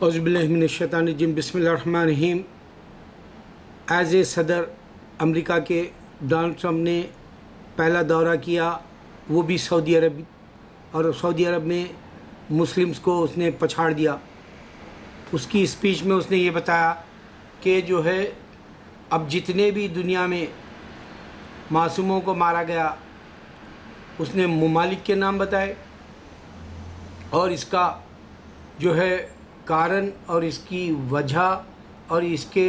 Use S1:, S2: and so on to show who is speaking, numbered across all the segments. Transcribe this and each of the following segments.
S1: औज़ुबिल्लाहिमिनश्शैतानिर्रजीम बिस्मिल्लाहिर्रहमानिर्रहीम। As a सदर America के डोनाल्ड ट्रंप ने पहला दौरा किया, वो भी सऊदी अरब, और सऊदी अरब में मुस्लिम्स को उसने पछाड़ दिया। उसकी स्पीच में उसने ये बताया कि जो है अब जितने भी दुनिया में मासूमों को मारा गया, उसने ममालिक के नाम बताए और इसका जो है कारण और इसकी वजह और इसके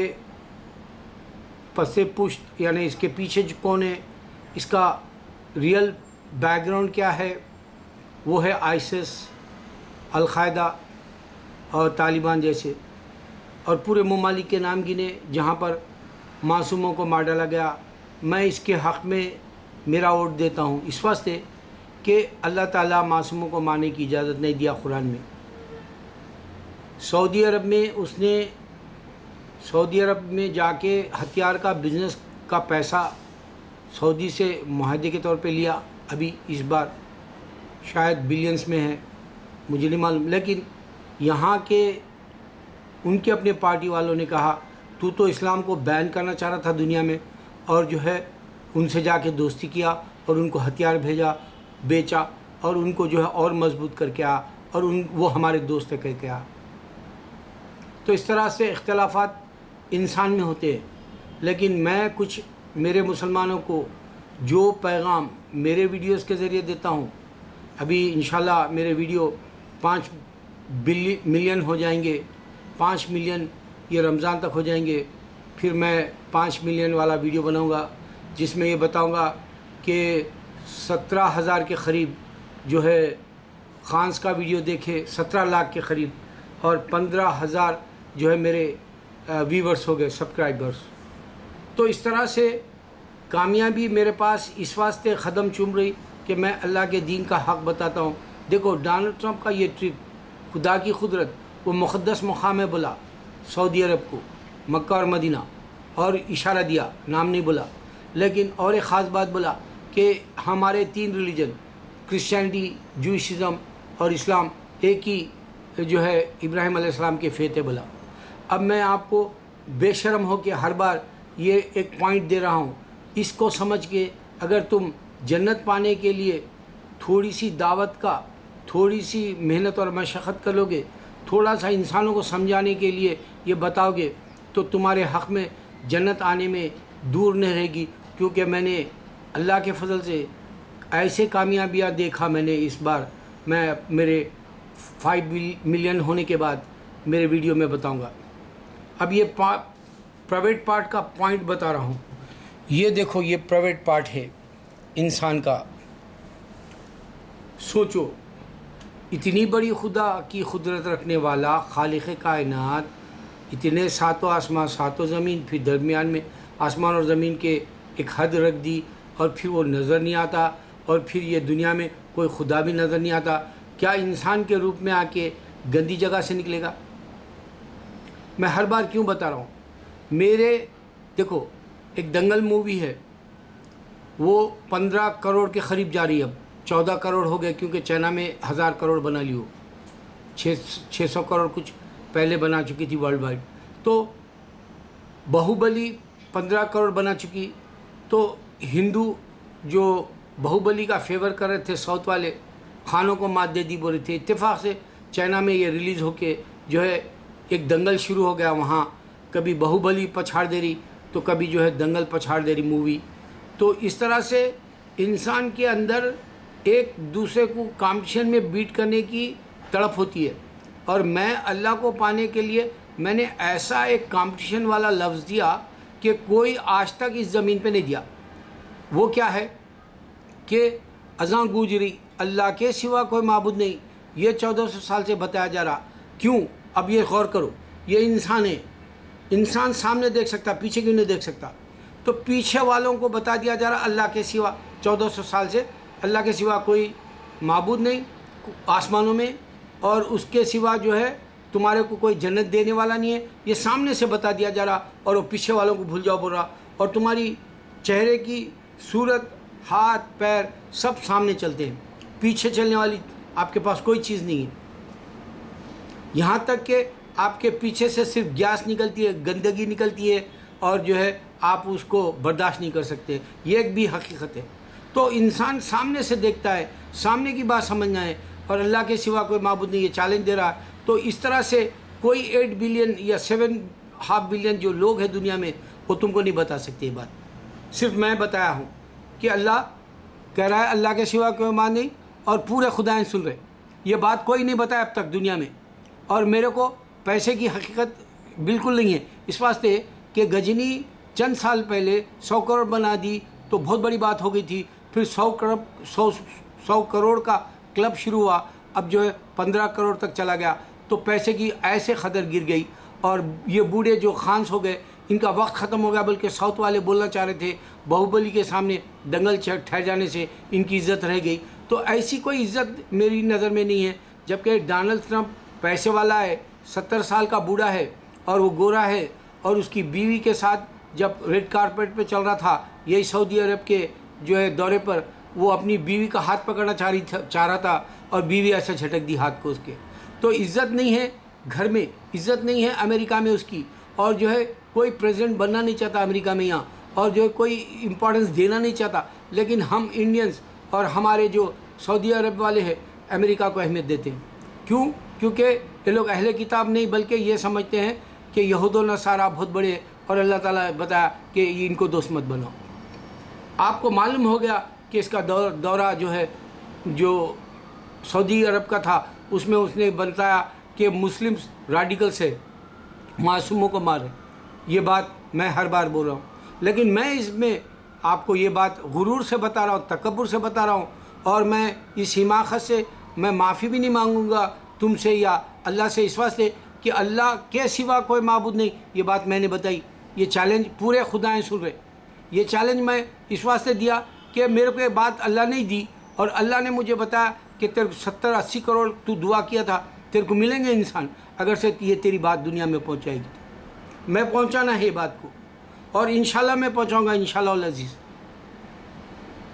S1: पसे पुष्ट यानी इसके पीछे जो कौन है, इसका रियल बैकग्राउंड क्या है, वो है आईसिस, अल-कायदा और तालिबान जैसे, और पूरे ममालिक के नाम गिने जहाँ पर मासूमों को मार डाला गया। मैं इसके हक़ में मेरा वोट देता हूँ, इस वास्ते कि अल्लाह ताला मासूमों को मारने की इजाज़त नहीं दिया कुरान में। सऊदी अरब में जाके हथियार का बिज़नेस का पैसा सऊदी से मुआहदे के तौर पे लिया। अभी इस बार शायद बिलियंस में है, मुझे नहीं मालूम, लेकिन यहाँ के उनके अपने पार्टी वालों ने कहा तू तो इस्लाम को बैन करना चाह रहा था दुनिया में, और जो है उनसे जाके दोस्ती किया और उनको हथियार बेचा और उनको जो है और मजबूत करके आ, और वो हमारे दोस्त है कह के आ। तो इस तरह से इख्तलाफात इंसान में होते हैं, लेकिन मैं कुछ मेरे मुसलमानों को जो पैगाम मेरे वीडियोस के ज़रिए देता हूँ, अभी इंशाल्लाह मेरे वीडियो 5 मिलियन हो जाएंगे, 5 मिलियन ये रमज़ान तक हो जाएंगे। फिर मैं 5 मिलियन वाला वीडियो बनाऊँगा जिसमें ये बताऊँगा कि 17,000 के करीब जो है खान्स का वीडियो देखे, 17 लाख के करीब, और 15,000 जो है मेरे व्यूवर्स हो गए, सब्सक्राइबर्स। तो इस तरह से कामयाबी मेरे पास इस वास्ते ख़दम चूम रही कि मैं अल्लाह के दीन का हक़ बताता हूँ। देखो डोनाल्ड ट्रंप का ये ट्रिप, खुदा की कुदरत, वो मुक़द्दस मुक़ाम में बोला सऊदी अरब को, मक्का और मदीना, और इशारा दिया, नाम नहीं बोला, लेकिन और एक ख़ास बात बोला कि हमारे 3 रिलीजन, क्रिश्चियनिटी, जूइशिज़म और इस्लाम, एक ही जो है इब्राहिम अलैहिस्सलाम के फेत है बोला। अब मैं आपको बेशर्म हो के हर बार ये एक पॉइंट दे रहा हूँ, इसको समझ के अगर तुम जन्नत पाने के लिए थोड़ी सी दावत का, थोड़ी सी मेहनत और मशक्क़त करोगे, थोड़ा सा इंसानों को समझाने के लिए ये बताओगे, तो तुम्हारे हक़ में जन्नत आने में दूर नहीं रहेगी। क्योंकि मैंने अल्लाह के फजल से ऐसे कामयाबियाँ देखा मैंने इस बार, मैं मेरे 5 मिलियन होने के बाद मेरे वीडियो में बताऊंगा। अब ये प्राइवेट पार्ट का पॉइंट बता रहा हूँ। ये देखो, ये प्राइवेट पार्ट है इंसान का। सोचो, इतनी बड़ी खुदा की कुदरत रखने वाला खालिक़ कायनात, इतने सातों आसमान सातों ज़मीन, फिर दरमियान में आसमान और ज़मीन के एक हद रख दी, और फिर वो नज़र नहीं आता, और फिर ये दुनिया में कोई खुदा भी नज़र नहीं आता। क्या इंसान के रूप में आके गंदी जगह से निकलेगा? मैं हर बार क्यों बता रहा हूँ, मेरे देखो एक दंगल मूवी है, वो 15 करोड़ के करीब जा रही है, अब 14 करोड़ हो गए, क्योंकि चाइना में 1000 करोड़ बना ली हो, 600 करोड़ कुछ पहले बना चुकी थी वर्ल्ड वाइड। तो बाहुबली 15 करोड़ बना चुकी। तो हिंदू जो बाहुबली का फेवर कर रहे थे, साउथ वाले खानों को मात दे दी बोल रहे थे, इत्तेफाक से चाइना में ये रिलीज़ होके जो है एक दंगल शुरू हो गया वहाँ। कभी बाहुबली पछाड़ दे रही तो कभी जो है दंगल पछाड़ दे रही मूवी। तो इस तरह से इंसान के अंदर एक दूसरे को कॉम्पिटिशन में बीट करने की तड़प होती है, और मैं अल्लाह को पाने के लिए मैंने ऐसा एक कंपटीशन वाला लफ्ज़ दिया कि कोई आज तक इस ज़मीन पे नहीं दिया। वो क्या है कि अज़ां गूंज रही, अल्लाह के सिवा कोई माबूद नहीं, ये 1400 साल से बताया जा रहा। क्यों? अब ये गौर करो, ये इंसान है, इंसान सामने देख सकता, पीछे क्यों नहीं देख सकता? तो पीछे वालों को बता दिया जा रहा अल्लाह के सिवा 1400 साल से अल्लाह के सिवा कोई माबूद नहीं आसमानों में, और उसके सिवा जो है तुम्हारे को कोई जन्नत देने वाला नहीं है, ये सामने से बता दिया जा रहा, और वो पीछे वालों को भूल जाओ बोल रहा, और तुम्हारी चेहरे की सूरत, हाथ पैर सब सामने चलते हैं, पीछे चलने वाली आपके पास कोई चीज़ नहीं है। यहाँ तक कि आपके पीछे से सिर्फ गैस निकलती है, गंदगी निकलती है, और जो है आप उसको बर्दाश्त नहीं कर सकते। ये एक भी हकीकत है। तो इंसान सामने से देखता है, सामने की बात समझना है, और अल्लाह के सिवा कोई माबूद नहीं, ये चैलेंज दे रहा है। तो इस तरह से कोई 8 बिलियन या 7.5 बिलियन जो लोग हैं दुनिया में, वो तुमको नहीं बता सकते। ये बात सिर्फ मैं बताया हूँ कि अल्लाह कह रहा है अल्लाह के सिवा कोई मान नहीं, और पूरे खुदाएँ सुन रहे। ये बात कोई नहीं बताया अब तक दुनिया में। और मेरे को पैसे की हकीकत बिल्कुल नहीं है, इस वास्ते कि गजनी चंद साल पहले 100 करोड़ बना दी तो बहुत बड़ी बात हो गई थी। फिर 100 करोड़ का क्लब शुरू हुआ, अब जो है 15 करोड़ तक चला गया। तो पैसे की ऐसे खदर गिर गई, और ये बूढ़े जो खान्स हो गए, इनका वक्त ख़त्म हो गया। बल्कि साउथ वाले बोलना चाह रहे थे बाहुबली के सामने दंगल ठहर जाने से इनकी इज़्ज़त रह गई। तो ऐसी कोई इज़्ज़त मेरी नज़र में नहीं है। जबकि डोनाल्ड ट्रंप पैसे वाला है, 70 साल का बूढ़ा है, और वो गोरा है, और उसकी बीवी के साथ जब रेड कारपेट पे चल रहा था यही सऊदी अरब के जो है दौरे पर, वो अपनी बीवी का हाथ पकड़ना चाह रहा था, और बीवी ऐसे झटक दी हाथ को उसके। तो इज़्ज़त नहीं है घर में, इज़्ज़त नहीं है अमेरिका में उसकी, और जो है कोई प्रेसिडेंट बनना नहीं चाहता अमेरिका में यहाँ, और जो है कोई इम्पोर्टेंस देना नहीं चाहता। लेकिन हम इंडियंस और हमारे जो सऊदी अरब वाले हैं अमेरिका को अहमियत देते हैं। क्यों? क्योंकि ये लोग अहले किताब नहीं, बल्कि ये समझते हैं कि यहूद व नसारा बहुत बड़े, और अल्लाह ताला बताया कि इनको दोस्त मत बनाओ। आपको मालूम हो गया कि इसका दौरा जो है जो सऊदी अरब का था, उसमें उसने बताया कि मुस्लिम्स रेडिकल्स है, मासूमों को मारे। ये बात मैं हर बार बोल रहा हूँ, लेकिन मैं इसमें आपको ये बात गुरूर से बता रहा हूँ, तकब्बुर से बता रहा हूँ। और मैं इस हिमाकत से मैं माफ़ी भी नहीं मांगूंगा तुमसे या अल्लाह से, इस वास्ते कि अल्लाह के सिवा कोई माबूद नहीं। ये बात मैंने बताई, ये चैलेंज पूरे खुदाएँ सुन रहे। ये चैलेंज मैं इस वास्ते दिया कि मेरे को ये बात अल्लाह नहीं दी, और अल्लाह ने मुझे बताया कि तेरे 70-80 करोड़ तू दुआ किया था, तेरे को मिलेंगे इंसान अगर से ये तेरी बात दुनिया में पहुंचाएगी। मैं पहुंचाना है ये बात को, और इंशाल्लाह मैं पहुंचाऊंगा इंशाल्लाह अल अज़ीज़।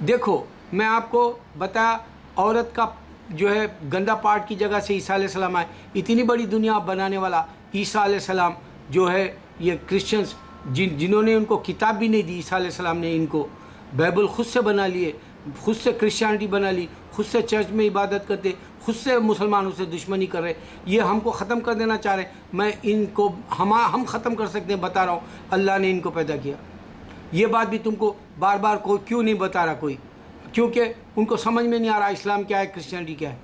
S1: देखो मैं आपको बताया, औरत का जो है गंदा पार्ट की जगह से ईसा अलैहिस्सलाम आए। इतनी बड़ी दुनिया बनाने वाला ईसा अलैहिस्सलाम जो है, ये क्रिश्चियंस जिन्होंने उनको किताब भी नहीं दी, ईसा अलैहिस्सलाम ने इनको बाइबल खुद से बना लिए, खुद से क्रिश्चियनिटी बना ली, खुद से चर्च में इबादत करते, खुद से मुसलमानों से दुश्मनी कर रहे। ये हमको ख़त्म कर देना चाह रहे। मैं इनको हम ख़त्म कर सकते हैं, बता रहा हूँ। अल्लाह ने इनको पैदा किया। ये बात भी तुमको बार बार कोई क्यों नहीं बता रहा कोई, क्योंकि उनको समझ में नहीं आ रहा इस्लाम क्या है, क्रिश्चियनिटी क्या है।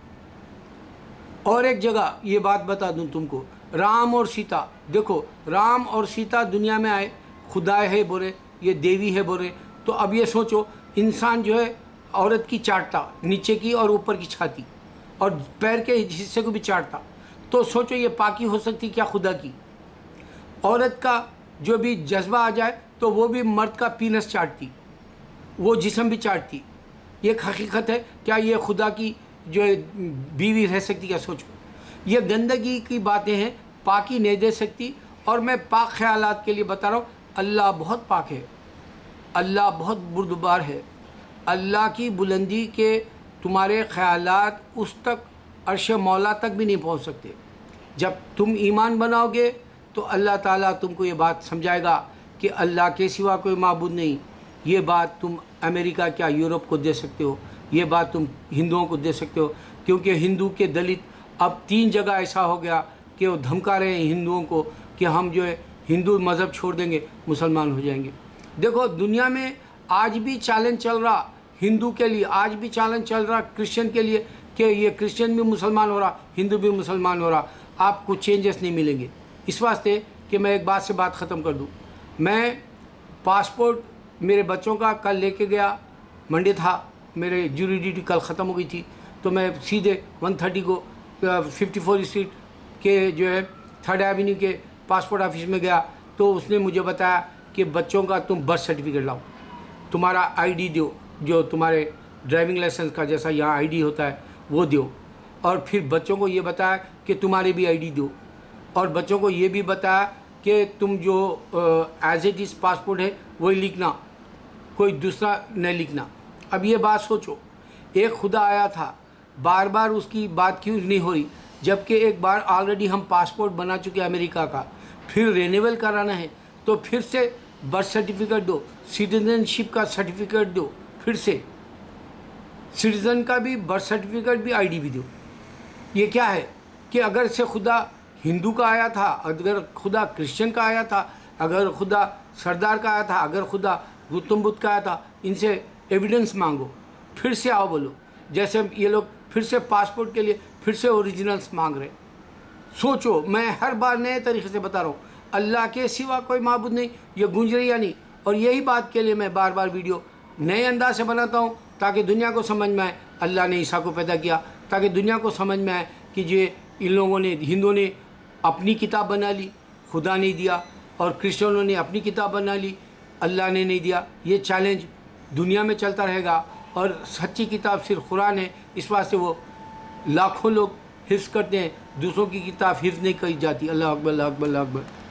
S1: और एक जगह ये बात बता दूं तुमको, राम और सीता, देखो राम और सीता दुनिया में आए, खुदा है बोले, ये देवी है बोले। तो अब ये सोचो, इंसान जो है औरत की चाटता, नीचे की और ऊपर की छाती, और पैर के हिस्से को भी चाटता। तो सोचो ये पाकी हो सकती क्या खुदा की? औरत का जो भी जज्बा आ जाए तो वो भी मर्द का पीनस चाटती, वो जिस्म भी चाटती। ये एक हकीकत है। क्या ये खुदा की जो है बीवी रह सकती? क्या सोचो, ये गंदगी की बातें हैं, पाकी नहीं दे सकती। और मैं पाक ख्यालात के लिए बता रहा हूँ, अल्लाह बहुत पाक है, अल्लाह बहुत बुर्दबार है। अल्लाह की बुलंदी के तुम्हारे ख्यालात उस तक अर्श मौला तक भी नहीं पहुँच सकते। जब तुम ईमान बनाओगे तो अल्लाह ताला तुमको ये बात समझाएगा कि अल्लाह के सिवा कोई माबूद नहीं। ये बात तुम अमेरिका क्या यूरोप को दे सकते हो, ये बात तुम हिंदुओं को दे सकते हो। क्योंकि हिंदू के दलित अब 3 जगह ऐसा हो गया कि वो धमका रहे हैं हिंदुओं को कि हम जो है हिंदू मज़हब छोड़ देंगे, मुसलमान हो जाएंगे। देखो दुनिया में आज भी चैलेंज चल रहा हिंदू के लिए, आज भी चैलेंज चल रहा क्रिश्चियन के लिए कि ये क्रिश्चियन भी मुसलमान हो रहा, हिंदू भी मुसलमान हो रहा। आपको चेंजेस नहीं मिलेंगे। इस वास्ते कि मैं एक बात से बात ख़त्म कर दूँ, मैं पासपोर्ट मेरे बच्चों का कल लेके गया, मंडे था, मेरे जूरी ड्यूटी कल ख़त्म हो गई थी। तो मैं सीधे 130 को 54 स्ट्रीट के जो है 3rd एवेन्यू के पासपोर्ट ऑफिस में गया। तो उसने मुझे बताया कि बच्चों का तुम बर्थ सर्टिफिकेट लाओ, तुम्हारा आईडी दो, जो तुम्हारे ड्राइविंग लाइसेंस का जैसा यहाँ आईडी होता है वो दो। और फिर बच्चों को ये बताया कि तुम्हारे भी आईडी दो, और बच्चों को ये भी बताया कि तुम जो एज इट इज़ पासपोर्ट है वही लिखना, कोई दूसरा नहीं लिखना। अब ये बात सोचो, एक खुदा आया था, बार बार उसकी बात क्यों नहीं हो रही? जबकि एक बार ऑलरेडी हम पासपोर्ट बना चुके अमेरिका का, फिर रिन्यूअल कराना है तो फिर से बर्थ सर्टिफिकेट दो, सिटीजनशिप का सर्टिफिकेट दो, फिर से सिटीज़न का भी, बर्थ सर्टिफिकेट भी, आईडी भी दो। ये क्या है कि अगर से खुदा हिंदू का आया था, अगर खुदा क्रिश्चियन का आया था, अगर खुदा सरदार का आया था, अगर खुदा गौतम बुद्ध का आया था, इनसे एविडेंस मांगो, फिर से आओ बोलो। जैसे ये लोग फिर से पासपोर्ट के लिए फिर से ओरिजिनल्स मांग रहे। सोचो, मैं हर बार नए तरीके से बता रहा हूँ, अल्लाह के सिवा कोई माबूद नहीं, ये गूंज रही या नहीं। और यही बात के लिए मैं बार बार वीडियो नए अंदाज से बनाता हूँ, ताकि दुनिया को समझ में आए अल्लाह ने ईसा को पैदा किया, ताकि दुनिया को समझ में आए कि ये इन लोगों ने, हिंदुओं ने अपनी किताब बना ली, खुदा नहीं दिया, और क्रिश्चियनों ने अपनी किताब बना ली, अल्लाह ने नहीं दिया। ये चैलेंज दुनिया में चलता रहेगा, और सच्ची किताब सिर्फ कुरान है। इस बात से वो लाखों लोग हिफ्ज़ करते हैं, दूसरों की किताब हिफ्ज़ नहीं की जाती। अल्लाह अकबर, अल्लाह अकबर, अल्लाह अकबर।